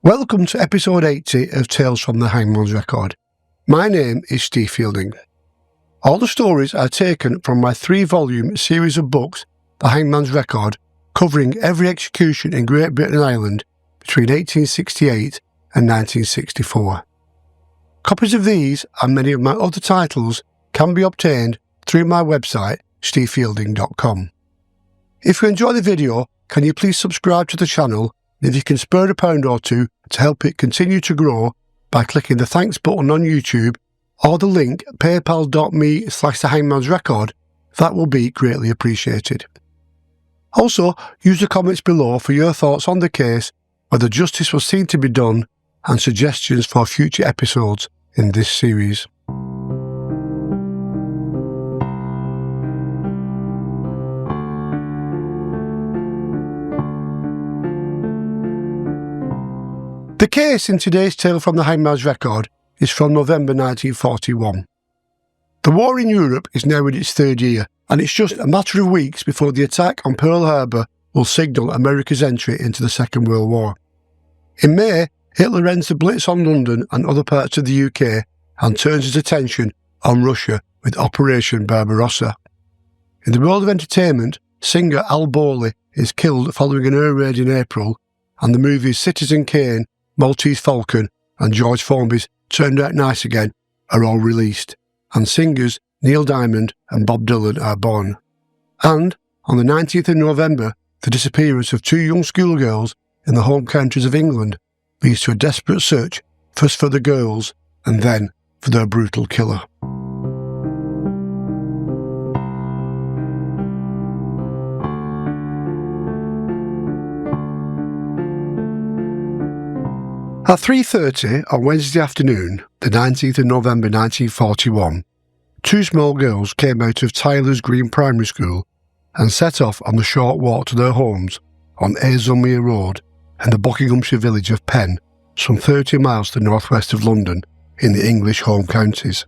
Welcome to episode 80 of Tales from the Hangman's Record. My name is Steve Fielding. All the stories are taken from my 3-volume series of books, The Hangman's Record, covering every execution in Great Britain and Ireland between 1868 and 1964. Copies of these and many of my other titles can be obtained through my website, stevefielding.com. If you enjoy the video, can you please subscribe to the channel? If you can spare a pound or two to help it continue to grow by clicking the thanks button on YouTube or the link paypal.me/thehangmansrecord, that will be greatly appreciated. Also, use the comments below for your thoughts on the case, whether justice was seen to be done, and suggestions for future episodes in this series. The case in today's tale from the Hangman's Record is from November 1941. The war in Europe is now in its third year, and it's just a matter of weeks before the attack on Pearl Harbor will signal America's entry into the Second World War. In May, Hitler ends the Blitz on London and other parts of the UK and turns his attention on Russia with Operation Barbarossa. In the world of entertainment, singer Al Bowley is killed following an air raid in April, and the movies Citizen Kane, Maltese Falcon and George Formby's Turned Out Nice Again are all released, and singers Neil Diamond and Bob Dylan are born. And, on the 19th of November, the disappearance of 2 young schoolgirls in the home counties of England leads to a desperate search, first for the girls and then for their brutal killer. At 3:30 on Wednesday afternoon, the 19th of November 1941, 2 small girls came out of Tyler's Green Primary School and set off on the short walk to their homes on Azlemere Road in the Buckinghamshire village of Penn, some 30 miles to the northwest of London in the English home counties.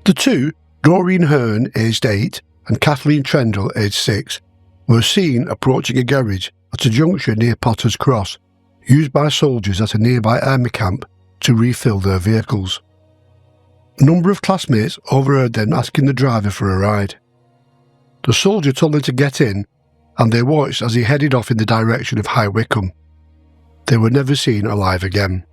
The 2, Doreen Hearne, aged 8, and Kathleen Trendle, aged 6, were seen approaching a garage at a junction near Potter's Cross, used by soldiers at a nearby army camp to refill their vehicles. A number of classmates overheard them asking the driver for a ride. The soldier told them to get in, and they watched as he headed off in the direction of High Wycombe. They were never seen alive again.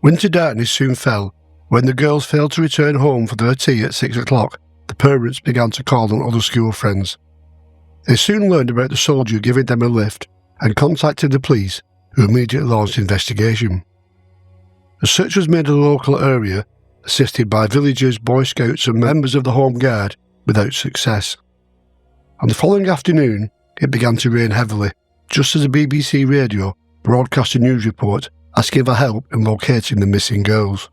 Winter darkness soon fell. When the girls failed to return home for their tea at 6 o'clock, the parents began to call on other school friends. They soon learned about the soldier giving them a lift and contacted the police, who immediately launched an investigation. A search was made of the local area, assisted by villagers, Boy Scouts and members of the Home Guard, without success. On the following afternoon, it began to rain heavily, just as the BBC radio broadcast a news report asking for help in locating the missing girls.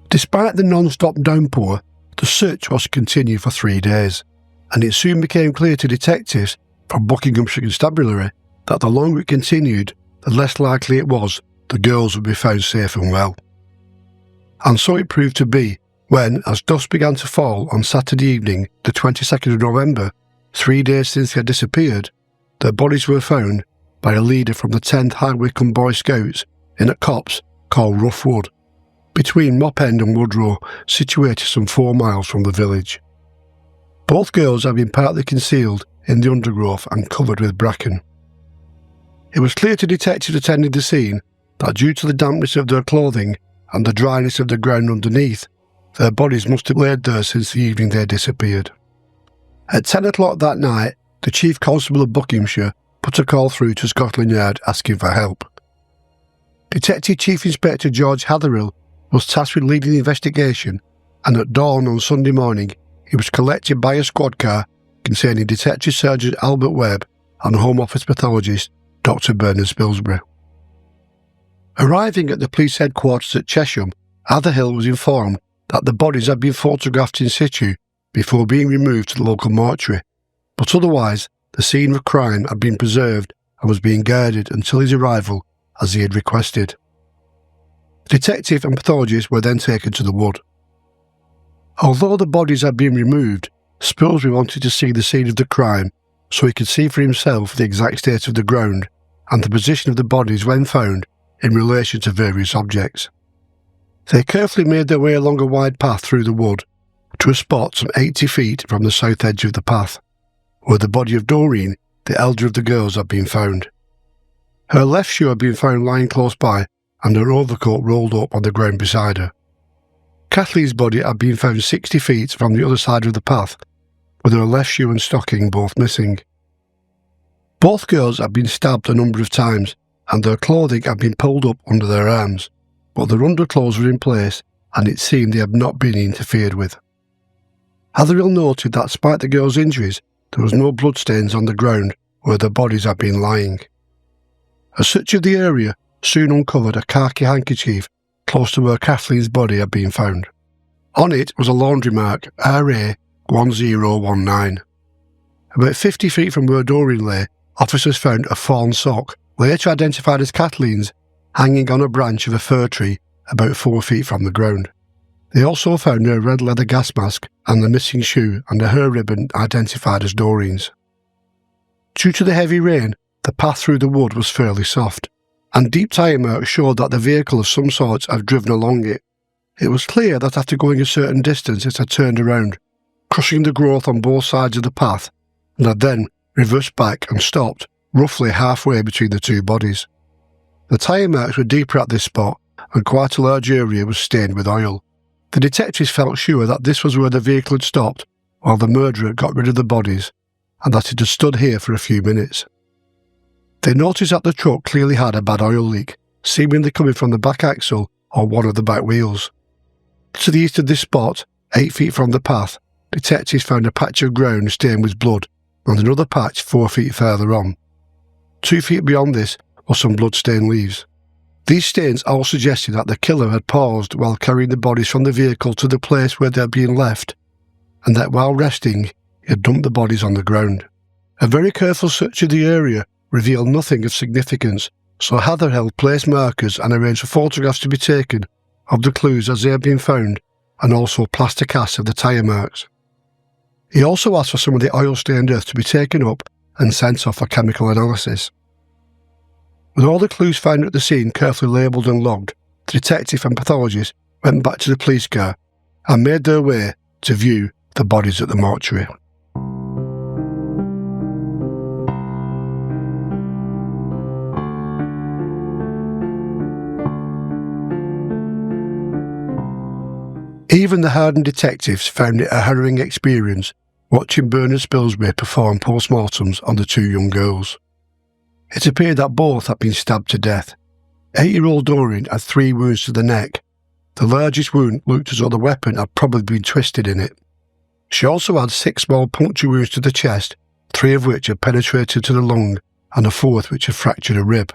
Despite the non-stop downpour, the search was to continue for 3 days, and it soon became clear to detectives from Buckinghamshire Constabulary that the longer it continued, the less likely it was the girls would be found safe and well. And so it proved to be when, as dusk began to fall on Saturday evening, the 22nd of November, 3 days since they had disappeared, their bodies were found by a leader from the 10th High Wycombe Boy Scouts in a copse called Rough Wood, between Mop End and Woodrow, situated some 4 miles from the village. Both girls had been partly concealed in the undergrowth and covered with bracken. It was clear to detectives attending the scene that due to the dampness of their clothing and the dryness of the ground underneath, their bodies must have laid there since the evening they disappeared. At 10 o'clock that night, the Chief Constable of Buckinghamshire put a call through to Scotland Yard asking for help. Detective Chief Inspector George Hatherill was tasked with leading the investigation, and at dawn on Sunday morning, he was collected by a squad car containing Detective Sergeant Albert Webb and Home Office pathologist Dr. Bernard Spilsbury. Arriving at the police headquarters at Chesham, Hatherill was informed that the bodies had been photographed in situ before being removed to the local mortuary, but otherwise the scene of crime had been preserved and was being guarded until his arrival as he had requested. The detective and pathologist were then taken to the wood. Although the bodies had been removed, Spilsbury wanted to see the scene of the crime so he could see for himself the exact state of the ground and the position of the bodies when found in relation to various objects. They carefully made their way along a wide path through the wood to a spot some 80 feet from the south edge of the path, where the body of Doreen, the elder of the girls, had been found. Her left shoe had been found lying close by, and her overcoat rolled up on the ground beside her. Kathleen's body had been found 60 feet from the other side of the path, with her left shoe and stocking both missing. Both girls had been stabbed a number of times, and their clothing had been pulled up under their arms, but their underclothes were in place, and it seemed they had not been interfered with. Hatherill noted that despite the girls' injuries, there was no bloodstains on the ground where their bodies had been lying. A search of the area soon uncovered a khaki handkerchief close to where Kathleen's body had been found. On it was a laundry mark, RA1019. About 50 feet from where Doreen lay, officers found a fawn sock, later identified as Kathleen's, hanging on a branch of a fir tree about 4 feet from the ground. They also found her red leather gas mask and the missing shoe and a hair ribbon identified as Doreen's. Due to the heavy rain, the path through the wood was fairly soft, and deep tyre marks showed that the vehicle of some sort had driven along it. It was clear that after going a certain distance it had turned around, crushing the growth on both sides of the path, and had then reversed back and stopped roughly halfway between the two bodies. The tyre marks were deeper at this spot, and quite a large area was stained with oil. The detectives felt sure that this was where the vehicle had stopped while the murderer got rid of the bodies, and that it had stood here for a few minutes. They noticed that the truck clearly had a bad oil leak, seemingly coming from the back axle or one of the back wheels. To the east of this spot, 8 feet from the path, detectives found a patch of ground stained with blood, and another patch 4 feet further on. 2 feet beyond this were some blood-stained leaves. These stains all suggested that the killer had paused while carrying the bodies from the vehicle to the place where they had been left, and that while resting, he had dumped the bodies on the ground. A very careful search of the area revealed nothing of significance, so Hatherill placed markers and arranged for photographs to be taken of the clues as they had been found, and also plaster casts of the tyre marks. He also asked for some of the oil-stained earth to be taken up and sent off for chemical analysis. With all the clues found at the scene carefully labelled and logged, the detective and pathologist went back to the police car and made their way to view the bodies at the mortuary. Even the hardened detectives found it a harrowing experience watching Bernard Spilsbury perform post-mortems on the two young girls. It appeared that both had been stabbed to death. 8-year-old Doreen had 3 wounds to the neck. The largest wound looked as though the weapon had probably been twisted in it. She also had 6 small puncture wounds to the chest, 3 of which had penetrated to the lung and a 4th which had fractured a rib.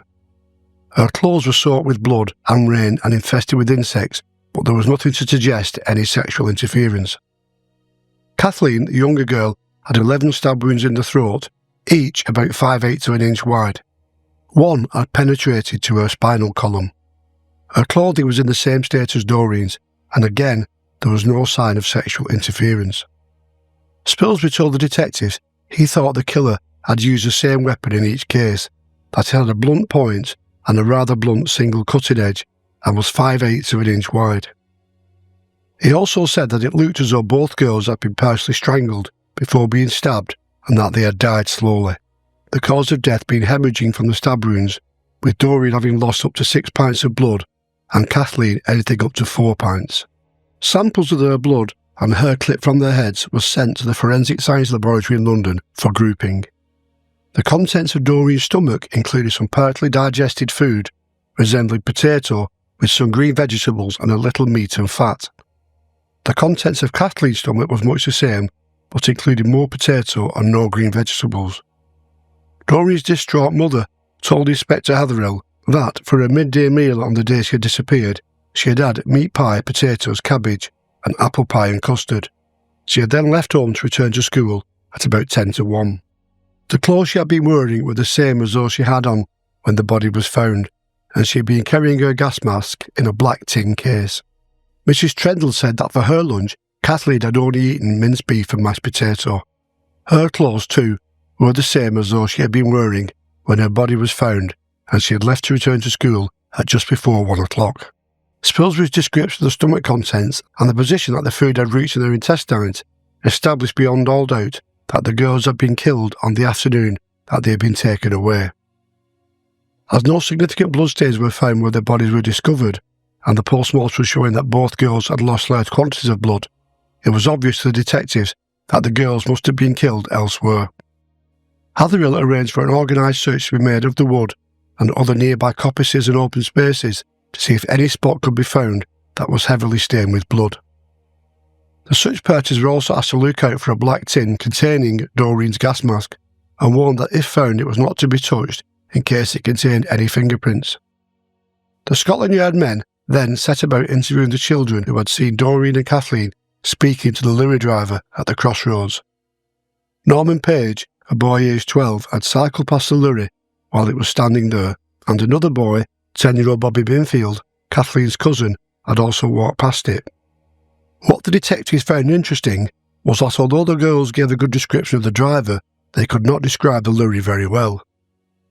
Her clothes were soaked with blood and rain and infested with insects, but there was nothing to suggest any sexual interference. Kathleen, the younger girl, had 11 stab wounds in the throat, each about 5/8 to an inch wide. 1 had penetrated to her spinal column. Her clothing was in the same state as Doreen's, and again there was no sign of sexual interference. Spilsbury told the detectives he thought the killer had used the same weapon in each case, that it had a blunt point and a rather blunt single cutting edge, and was 5/8 to an inch wide. He also said that it looked as though both girls had been partially strangled before being stabbed and that they had died slowly, the cause of death being hemorrhaging from the stab wounds, with Doreen having lost up to 6 pints of blood and Kathleen anything up to 4 pints. Samples of their blood and hair clipped from their heads were sent to the Forensic Science Laboratory in London for grouping. The contents of Doreen's stomach included some partly digested food, resembling potato, with some green vegetables and a little meat and fat. The contents of Kathleen's stomach was much the same, but included more potato and no green vegetables. Doreen's distraught mother told Inspector Hatherill that for her midday meal on the day she had disappeared, she had had meat pie, potatoes, cabbage, and apple pie and custard. She had then left home to return to school at about 10 to 1. The clothes she had been wearing were the same as those she had on when the body was found, and she had been carrying her gas mask in a black tin case. Mrs. Trendle said that for her lunch, Kathleen had only eaten minced beef and mashed potato. Her clothes, too, were the same as those she had been wearing when her body was found and she had left to return to school at just before 1 o'clock. Spilsbury's description of the stomach contents and the position that the food had reached in their intestines established beyond all doubt that the girls had been killed on the afternoon that they had been taken away. As no significant bloodstains were found where their bodies were discovered, and the post-mortem was showing that both girls had lost large quantities of blood, it was obvious to the detectives that the girls must have been killed elsewhere. Hatherill arranged for an organised search to be made of the wood and other nearby coppices and open spaces to see if any spot could be found that was heavily stained with blood. The search parties were also asked to look out for a black tin containing Doreen's gas mask and warned that if found it was not to be touched in case it contained any fingerprints. The Scotland Yard men then set about interviewing the children who had seen Doreen and Kathleen speaking to the lorry driver at the crossroads. Norman Page, a boy aged 12, had cycled past the lorry while it was standing there, and another boy, 10-year-old Bobby Binfield, Kathleen's cousin, had also walked past it. What the detectives found interesting was that although the girls gave a good description of the driver, they could not describe the lorry very well.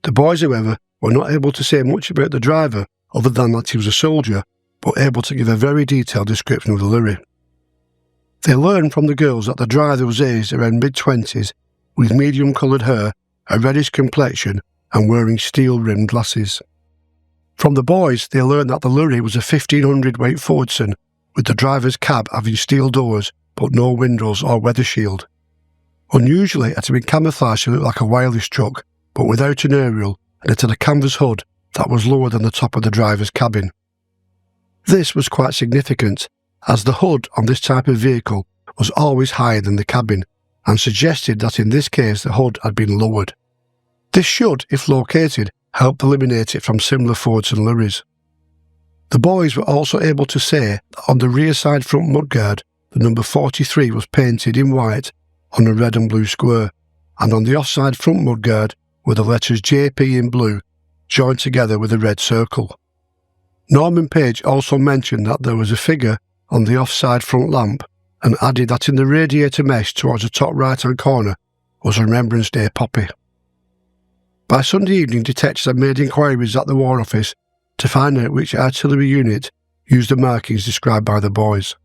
The boys, however, were not able to say much about the driver other than that he was a soldier, but able to give a very detailed description of the lorry. They learned from the girls that the driver was aged around mid-20s, with medium-coloured hair, a reddish complexion, and wearing steel-rimmed glasses. From the boys, they learned that the lorry was a 1500-weight Fordson, with the driver's cab having steel doors but no windows or weather shield. Unusually, it had been camouflaged to look like a wireless truck, but without an aerial, and it had a canvas hood that was lower than the top of the driver's cabin. This was quite significant, as the hood on this type of vehicle was always higher than the cabin, and suggested that in this case the hood had been lowered. This should, if located, help eliminate it from similar Fordson lorries. The boys were also able to say that on the rear side front mudguard, the number 43 was painted in white on a red and blue square, and on the offside front mudguard were the letters JP in blue, joined together with a red circle. Norman Page also mentioned that there was a figure on the offside front lamp, and added that in the radiator mesh towards the top right-hand corner was a Remembrance Day poppy. By Sunday evening, detectives had made inquiries at the War Office to find out which artillery unit used the markings described by the boys.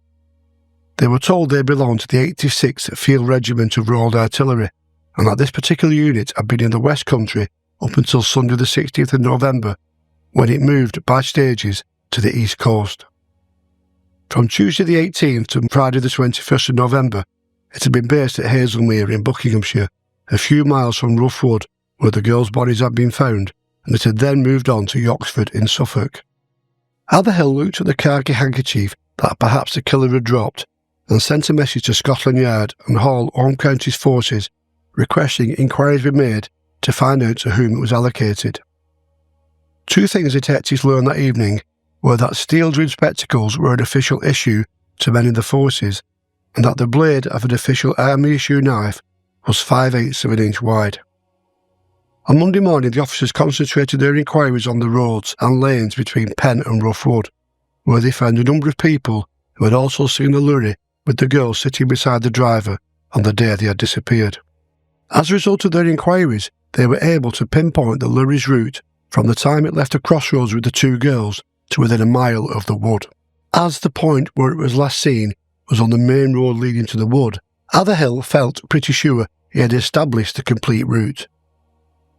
They were told they belonged to the 86th Field Regiment of Royal Artillery, and that this particular unit had been in the West Country up until Sunday the 16th of November, when it moved by stages to the East Coast. From Tuesday the 18th to Friday the 21st of November, it had been based at Haslemere in Buckinghamshire, a few miles from Rough Wood, where the girls' bodies had been found, and it had then moved on to Yoxford in Suffolk. Hatherill looked at the khaki handkerchief that perhaps the killer had dropped, and sent a message to Scotland Yard and Hall Home Counties forces requesting inquiries be made to find out to whom it was allocated. Two things detectives learned that evening were that steel-rimmed spectacles were an official issue to men in the forces, and that the blade of an official army-issue knife was 5/8 of an inch wide. On Monday morning, the officers concentrated their inquiries on the roads and lanes between Penn and Rough Wood, where they found a number of people who had also seen the lorry with the girls sitting beside the driver on the day they had disappeared. As a result of their inquiries, they were able to pinpoint the lorry's route from the time it left the crossroads with the two girls to within a mile of the wood. As the point where it was last seen was on the main road leading to the wood, Hatherill felt pretty sure he had established the complete route.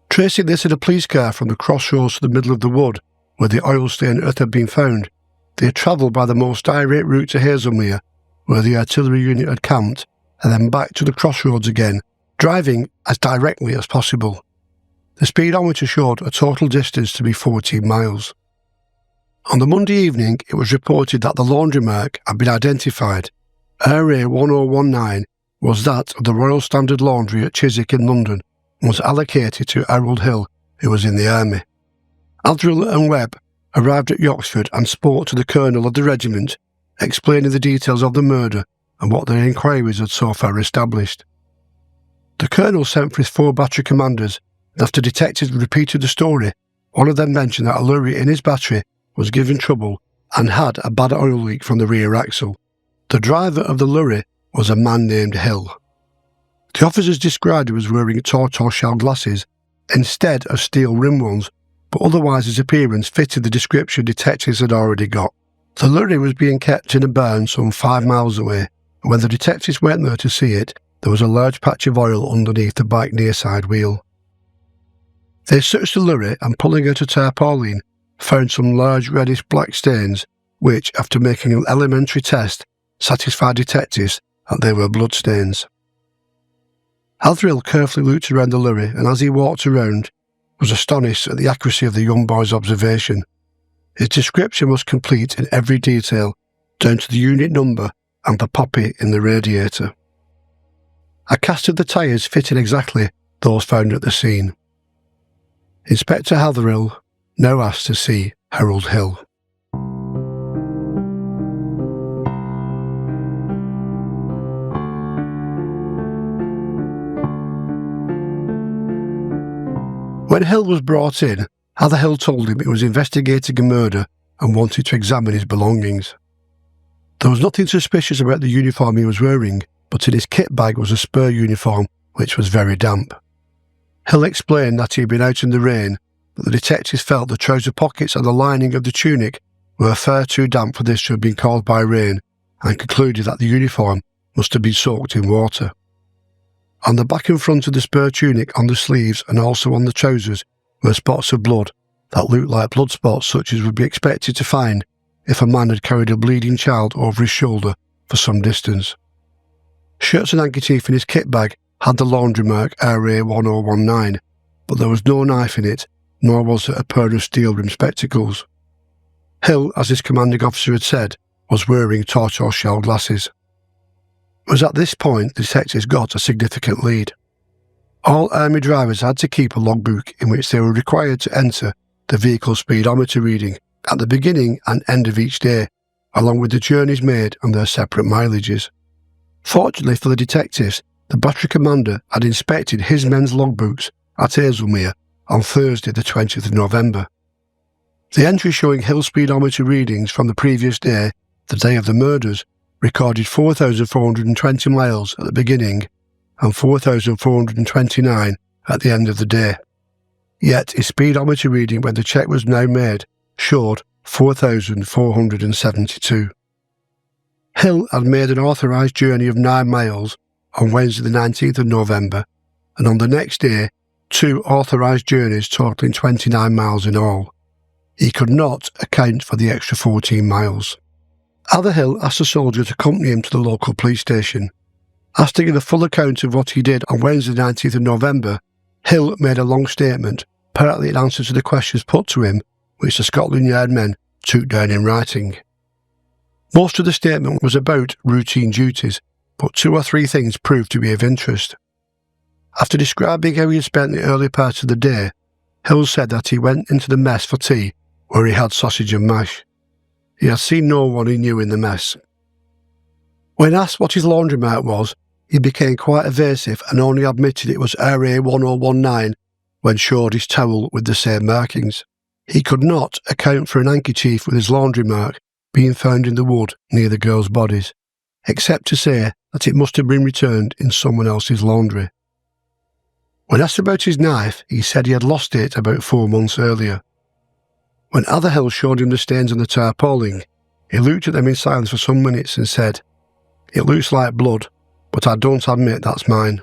Tracing this in a police car from the crossroads to the middle of the wood, where the oil-stained earth had been found, they had travelled by the most direct route to Haslemere, where the artillery unit had camped, and then back to the crossroads again, driving as directly as possible. The speedometer showed a total distance to be 14 miles. On the Monday evening, it was reported that the laundry mark had been identified. RA 1019 was that of the Royal Standard Laundry at Chiswick in London and was allocated to Harold Hill, who was in the army. Hatherill and Webb arrived at Yoxford and spoke to the colonel of the regiment, explaining the details of the murder and what their inquiries had so far established. The colonel sent for his 4 battery commanders, and after detectives repeated the story, one of them mentioned that a lorry in his battery was given trouble and had a bad oil leak from the rear axle. The driver of the lorry was a man named Hill. The officers described him as wearing tortoise-shell glasses instead of steel-rimmed ones, but otherwise his appearance fitted the description detectives had already got. The lorry was being kept in a barn some 5 miles away, and when the detectives went there to see it, there was a large patch of oil underneath the bike near side wheel. They searched the lorry and, pulling out a tarpaulin, found some large reddish-black stains which, after making an elementary test, satisfied detectives that they were blood stains. Hathrill carefully looked around the lorry and, as he walked around, was astonished at the accuracy of the young boy's observation. His description was complete in every detail, down to the unit number and the poppy in the radiator. A cast of the tyres fitted exactly those found at the scene. Inspector Hathrill now asked to see Harold Hill. When Hill was brought in, Hathrill told him he was investigating a murder and wanted to examine his belongings. There was nothing suspicious about the uniform he was wearing, but in his kit bag was a spur uniform which was very damp. Hill explained that he had been out in the rain, but the detectives felt the trouser pockets and the lining of the tunic were far too damp for this to have been caused by rain, and concluded that the uniform must have been soaked in water. On the back and front of the spur tunic, on the sleeves and also on the trousers, were spots of blood that looked like blood spots such as would be expected to find if a man had carried a bleeding child over his shoulder for some distance. Shirts and handkerchief in his kit bag had the laundry mark RA1019, but there was no knife in it, nor was there a pair of steel-rimmed spectacles. Hill, as his commanding officer had said, was wearing tortoise-shell glasses. It was at this point the detectives got a significant lead. All army drivers had to keep a logbook in which they were required to enter the vehicle speedometer reading at the beginning and end of each day, along with the journeys made and their separate mileages. Fortunately for the detectives, the battery commander had inspected his men's logbooks at Hazelmere on Thursday the 20th of November. The entry showing Hill speedometer readings from the previous day, the day of the murders, recorded 4,420 miles at the beginning and 4,429 at the end of the day. Yet his speedometer reading when the check was now made showed 4,472. Hill had made an authorised journey of 9 miles on Wednesday the 19th of November, and on the next day 2 authorised journeys totalling 29 miles in all. He could not account for the extra 14 miles. Hathrill asked a soldier to accompany him to the local police station. Asked to give a full account of what he did on Wednesday the 19th of November, Hill made a long statement, partly in answer to the questions put to him, which the Scotland Yard men took down in writing. Most of the statement was about routine duties, but 2 or 3 things proved to be of interest. After describing how he had spent the early part of the day, Hill said that he went into the mess for tea, where he had sausage and mash. He had seen no one he knew in the mess. When asked what his laundromat was, he became quite evasive and only admitted it was RA1019 when showed his towel with the same markings. He could not account for an handkerchief with his laundry mark being found in the wood near the girls' bodies, except to say that it must have been returned in someone else's laundry. When asked about his knife, he said he had lost it about 4 months earlier. When Hathrill showed him the stains on the tarpaulin, he looked at them in silence for some minutes and said, "It looks like blood, but I don't admit that's mine."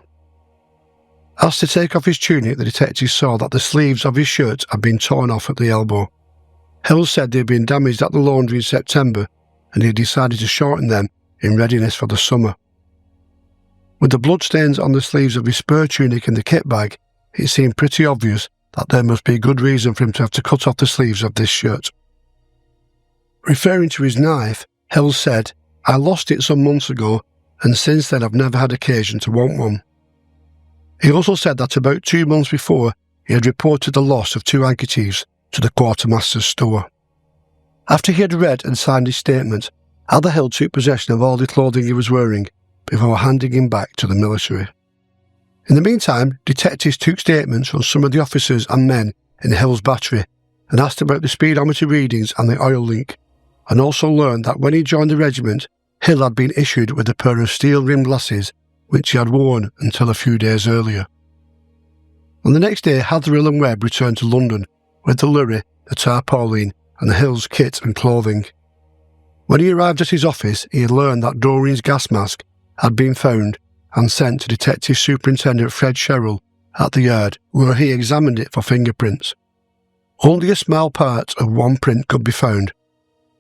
Asked to take off his tunic, the detective saw that the sleeves of his shirt had been torn off at the elbow. Hill said they had been damaged at the laundry in September and he had decided to shorten them in readiness for the summer. With the bloodstains on the sleeves of his spur tunic in the kit bag, it seemed pretty obvious that there must be a good reason for him to have to cut off the sleeves of this shirt. Referring to his knife, Hill said, "I lost it some months ago and since then I've never had occasion to want one." He also said that about 2 months before he had reported the loss of 2 handkerchiefs to the quartermaster's store. After he had read and signed his statement, Hathrill took possession of all the clothing he was wearing before handing him back to the military. In the meantime, detectives took statements from some of the officers and men in Hill's battery and asked about the speedometer readings and the oil leak, and also learned that when he joined the regiment, Hill had been issued with a pair of steel-rimmed glasses which he had worn until a few days earlier. On the next day, Hathrill and Webb returned to London, with the lurry, the tarpaulin and the Hill's kit and clothing. When he arrived at his office, he had learned that Doreen's gas mask had been found and sent to Detective Superintendent Fred Sherrill at the yard, where he examined it for fingerprints. Only a small part of one print could be found,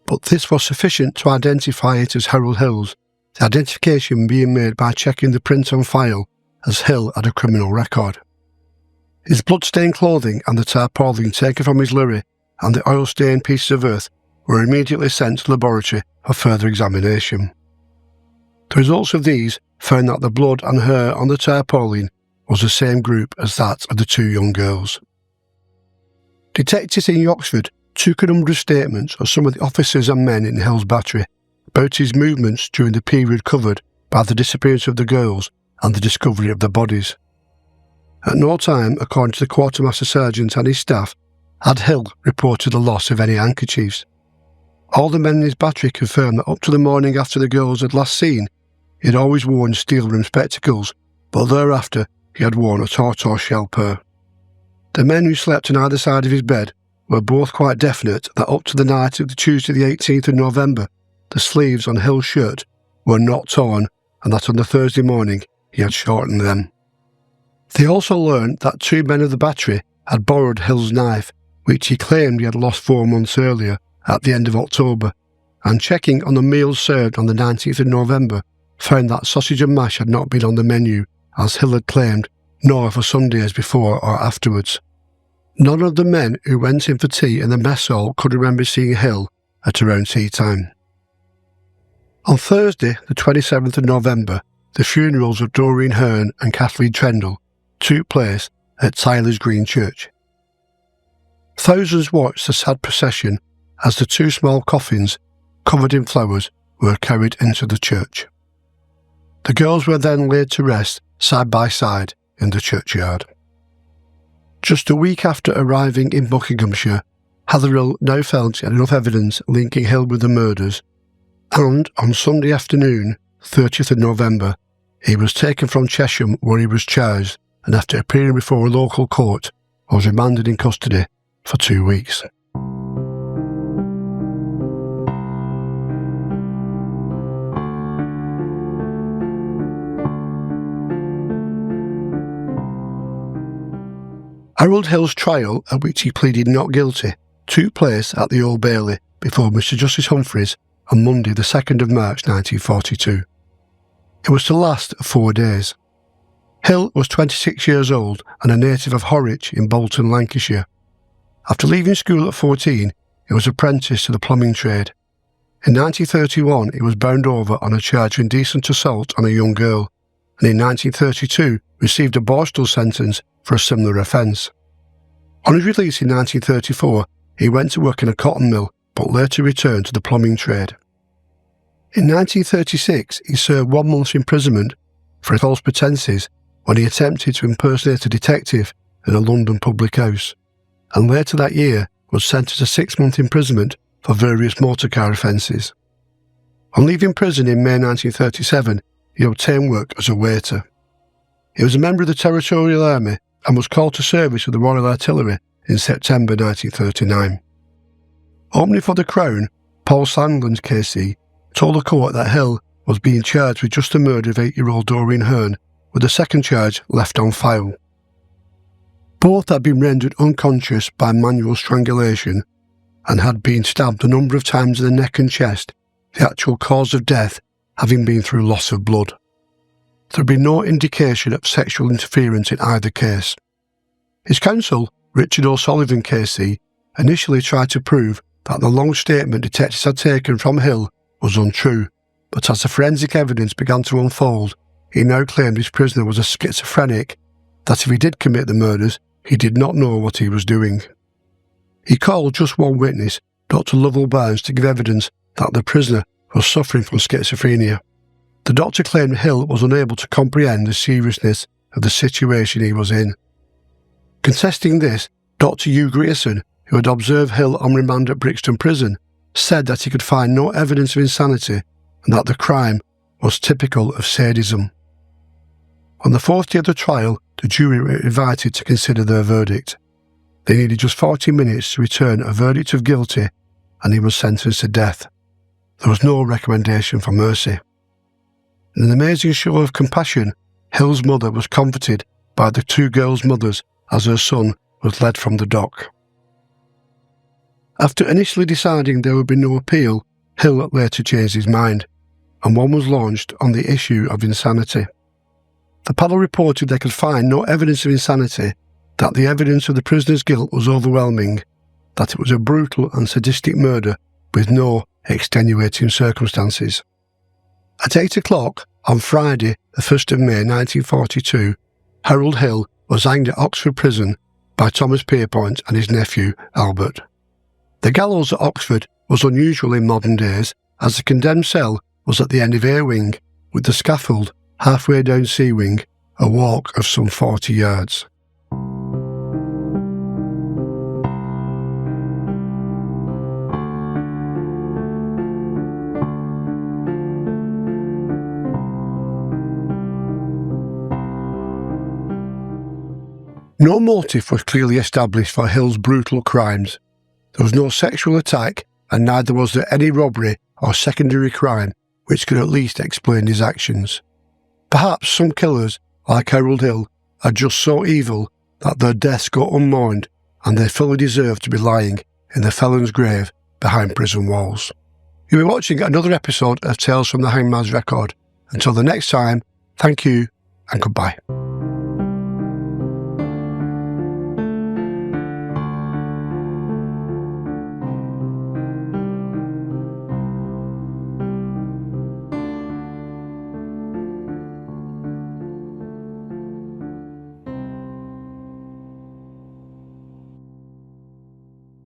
but this was sufficient to identify it as Harold Hill's, the identification being made by checking the print on file, as Hill had a criminal record. His blood-stained clothing and the tarpaulin taken from his lurry and the oil-stained pieces of earth were immediately sent to the laboratory for further examination. The results of these found that the blood and hair on the tarpaulin was the same group as that of the two young girls. Detectives in Oxford took a number of statements of some of the officers and men in Hill's battery about his movements during the period covered by the disappearance of the girls and the discovery of the bodies. At no time, according to the quartermaster sergeant and his staff, had Hill reported the loss of any handkerchiefs. All the men in his battery confirmed that up to the morning after the girls had last seen, he had always worn steel-rimmed spectacles, but thereafter he had worn a tortoise-shell pair. The men who slept on either side of his bed were both quite definite that up to the night of the Tuesday the 18th of November, the sleeves on Hill's shirt were not torn and that on the Thursday morning he had shortened them. They also learned that two men of the battery had borrowed Hill's knife, which he claimed he had lost 4 months earlier at the end of October, and checking on the meals served on the 19th of November found that sausage and mash had not been on the menu, as Hill had claimed, nor for some days before or afterwards. None of the men who went in for tea in the mess hall could remember seeing Hill at around tea time. On Thursday, the 27th of November, the funerals of Doreen Hearne and Kathleen Trendle took place at Tyler's Green Church. Thousands watched the sad procession as the two small coffins, covered in flowers, were carried into the church. The girls were then laid to rest side by side in the churchyard. Just a week after arriving in Buckinghamshire, Hatherell now felt he had enough evidence linking Hill with the murders, and on Sunday afternoon, 30th of November, he was taken from Chesham where he was charged and after appearing before a local court, was remanded in custody for 2 weeks. Harold Hill's trial, at which he pleaded not guilty, took place at the Old Bailey before Mr Justice Humphreys on Monday the 2nd of March 1942. It was to last 4 days. Hill was 26 years old and a native of Horwich in Bolton, Lancashire. After leaving school at 14, he was apprenticed to the plumbing trade. In 1931, he was bound over on a charge of indecent assault on a young girl, and in 1932 received a borstal sentence for a similar offence. On his release in 1934, he went to work in a cotton mill, but later returned to the plumbing trade. In 1936, he served 1 month's imprisonment for false pretences when he attempted to impersonate a detective in a London public house, and later that year was sentenced to 6-month imprisonment for various motor car offences. On leaving prison in May 1937, he obtained work as a waiter. He was a member of the Territorial Army and was called to service with the Royal Artillery in September 1939. Opening for the Crown, Paul Sandland's KC told the court that Hill was being charged with just the murder of 8-year-old Doreen Hearne, with the second charge left on file. Both had been rendered unconscious by manual strangulation and had been stabbed a number of times in the neck and chest, the actual cause of death having been through loss of blood. There had been no indication of sexual interference in either case. His counsel, Richard O'Sullivan KC, initially tried to prove that the long statement detectives had taken from Hill was untrue, but as the forensic evidence began to unfold, he now claimed his prisoner was a schizophrenic, that if he did commit the murders, he did not know what he was doing. He called just one witness, Dr. Lovell Barnes, to give evidence that the prisoner was suffering from schizophrenia. The doctor claimed Hill was unable to comprehend the seriousness of the situation he was in. Contesting this, Dr. Hugh Grierson, who had observed Hill on remand at Brixton Prison, said that he could find no evidence of insanity and that the crime was typical of sadism. On the 4th day of the trial, the jury were invited to consider their verdict. They needed just 40 minutes to return a verdict of guilty, and he was sentenced to death. There was no recommendation for mercy. In an amazing show of compassion, Hill's mother was comforted by the two girls' mothers as her son was led from the dock. After initially deciding there would be no appeal, Hill later changed his mind, and one was launched on the issue of insanity. The panel reported they could find no evidence of insanity, that the evidence of the prisoner's guilt was overwhelming, that it was a brutal and sadistic murder with no extenuating circumstances. At 8 o'clock on Friday, the 1st of May 1942, Harold Hill was hanged at Oxford Prison by Thomas Pierrepoint and his nephew, Albert. The gallows at Oxford was unusual in modern days, as the condemned cell was at the end of A wing, with the scaffold halfway down C wing, a walk of some 40 yards. No motive was clearly established for Hill's brutal crimes. There was no sexual attack, and neither was there any robbery or secondary crime which could at least explain his actions. Perhaps some killers, like Harold Hill, are just so evil that their deaths go unmourned, and they fully deserve to be lying in the felon's grave behind prison walls. You'll be watching another episode of Tales from the Hangman's Record. Until the next time, thank you and goodbye.